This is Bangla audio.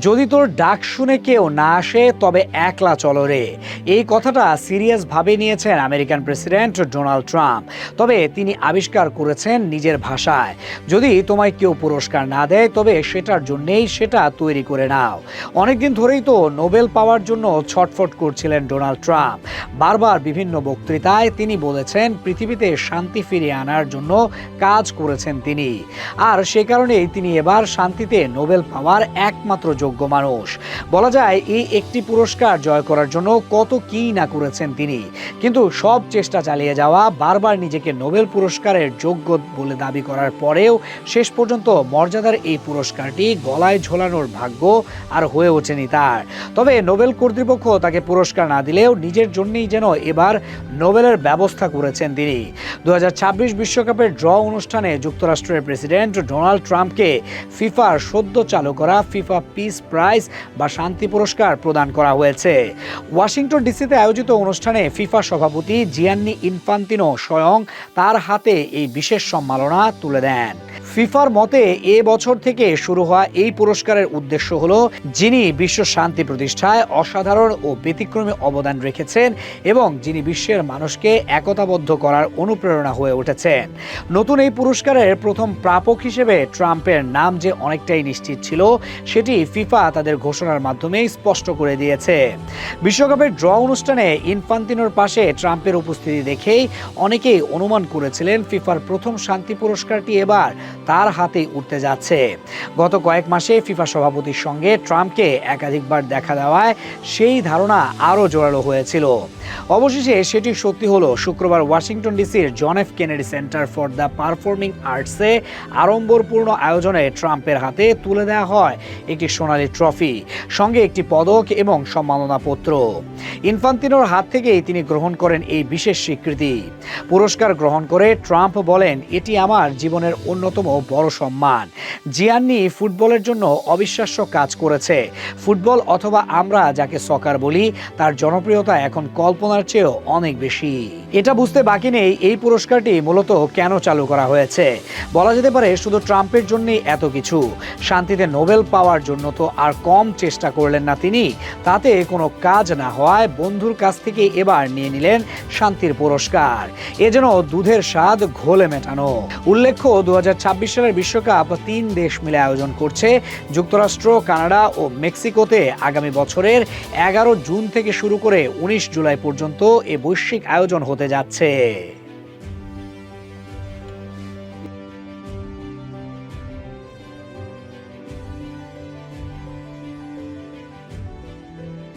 যদি তোর ডাক শুনে কেউ না আসে তবে একলা চলো রে। এই কথাটা সিরিয়াস ভাবে নিয়েছেন আমেরিকান প্রেসিডেন্ট ডোনাল্ড ট্রাম্প। তবে তিনি আবিষ্কার করেছেন নিজের ভাষায়, যদি তোমায় কেউ পুরস্কার না দেয় তবে সেটার জন্যেই সেটা তৈরি করে নাও। অনেকদিন ধরেই তো নোবেল পাওয়ার জন্য ছটফট করছিলেন ডোনাল্ড ট্রাম্প। বারবার বিভিন্ন বক্তৃতায় তিনি বলেছেন পৃথিবীতে শান্তি ফিরিয়ে আনার জন্য কাজ করেছেন তিনি, আর সে কারণেই তিনি এবার শান্তিতে নোবেল পাওয়ার একমাত্র যোগ্য মানুষ। বলা যায় এই একটি পুরস্কার জয় করার জন্য কত কি না করেছেন তিনি, কিন্তু সব চেষ্টা চালিয়ে যাওয়া, বারবার নিজেকে নোবেল পুরস্কারের যোগ্য বলে দাবি করার পরেও শেষ পর্যন্ত মর্যাদার এই পুরস্কারটি গলায় ঝোলানোর ভাগ্য আর হয়ে ওঠেনি তার। তবে নোবেল কর্তৃপক্ষ তাকে পুরস্কার না দিলেও নিজের জন্যই যেন এবার নোবেলের ব্যবস্থা করেছেন তিনি। 2026 বিশ্বকাপের ড্র অনুষ্ঠানে যুক্তরাষ্ট্রের প্রেসিডেন্ট ডোনাল্ড ট্রাম্পকে ফিফার সদ্য চালু করা ফিফা পিস প্রাইজ বা শান্তি পুরস্কার প্রদান করা হয়েছে। ওয়াশিংটন ডিসিতে আয়োজিত অনুষ্ঠানে ফিফা সভাপতি জিয়ান্নি ইনফান্তিনো স্বয়ং তার হাতে এই বিশেষ সম্মাননা তুলে দেন। ফিফার মতে এ বছর থেকে শুরু হওয়া এই পুরস্কারের উদ্দেশ্য হলো যিনি বিশ্ব শান্তি প্রতিষ্ঠায় অসাধারণ ও ব্যতিক্রমী অবদান রেখেছেন এবং যিনি বিশ্বের মানুষকে একতাবদ্ধ করার অনুপ্রেরণা হয়ে উঠেছেন। নতুন এই পুরস্কারের প্রথম প্রাপক হিসেবে ট্রাম্পের নাম যে অনেকটাই নিশ্চিত ছিল সেটি ফিফা তাদের ঘোষণার মাধ্যমেই স্পষ্ট করে দিয়েছে। বিশ্বকাপের ড্র অনুষ্ঠানে ইনফান্তিনোর পাশে ট্রাম্পের উপস্থিতি দেখেই অনেকেই অনুমান করেছিলেন ফিফার প্রথম শান্তি পুরস্কারটি এবার তার হাতে উঠতে যাচ্ছে। গত কয়েক মাসে ফিফা সভাপতির সঙ্গে ট্রাম্পকে একাধিকবার দেখা দেওয়ায় সেই ধারণা আরও জোরালো হয়েছিল। অবশেষে সেটি সত্যি হলো। শুক্রবার ওয়াশিংটন ডিসির John F Kennedy Center for the Performing আর্টসে আড়ম্বরপূর্ণ আয়োজনে ট্রাম্পের হাতে তুলে দেওয়া হয় একটি সোনালী ট্রফি, সঙ্গে একটি পদক এবং সম্মাননাপত্র। ইনফান্তিনোর হাত থেকেই তিনি গ্রহণ করেন এই বিশেষ স্বীকৃতি। পুরস্কার গ্রহণ করে ট্রাম্প বলেন, এটি আমার জীবনের অন্যতম বড় সম্মান। জিয়ান্নি ফুটবলের জন্য অবিশ্বাস্য কাজ করেছে। ফুটবল অথবা আমরা যাকে সকার বলি তার জনপ্রিয়তা এখন কল্পনার চেয়েও অনেক বেশি। এটা বুঝতে বাকি নেই এই পুরস্কারটি মূলত কেন চালু করা হয়েছে। বলা যেতে পারে শুধু ট্রাম্পের জন্যই এত কিছু। শান্তিতে নোবেল পাওয়ার জন্য তো আর কম চেষ্টা করলেন না তিনি। তাতে কোনো কাজ না হওয়ায় বন্ধুর কাছ থেকে এবার নিয়ে নিলেন শান্তির পুরস্কার। এ যেন দুধের স্বাদ ঘোলে মেটানো। উল্লেখ্য 2026 সালের বিশ্বকাপ 3 দেশ মিলে আয়োজন করছে। যুক্তরাষ্ট্র, কানাডা ও মেক্সিকোতে আগামী বছরের 11 জুন থেকে শুরু করে 19 জুলাই পর্যন্ত এ বৈশ্বিক আয়োজন হতে যাচ্ছে।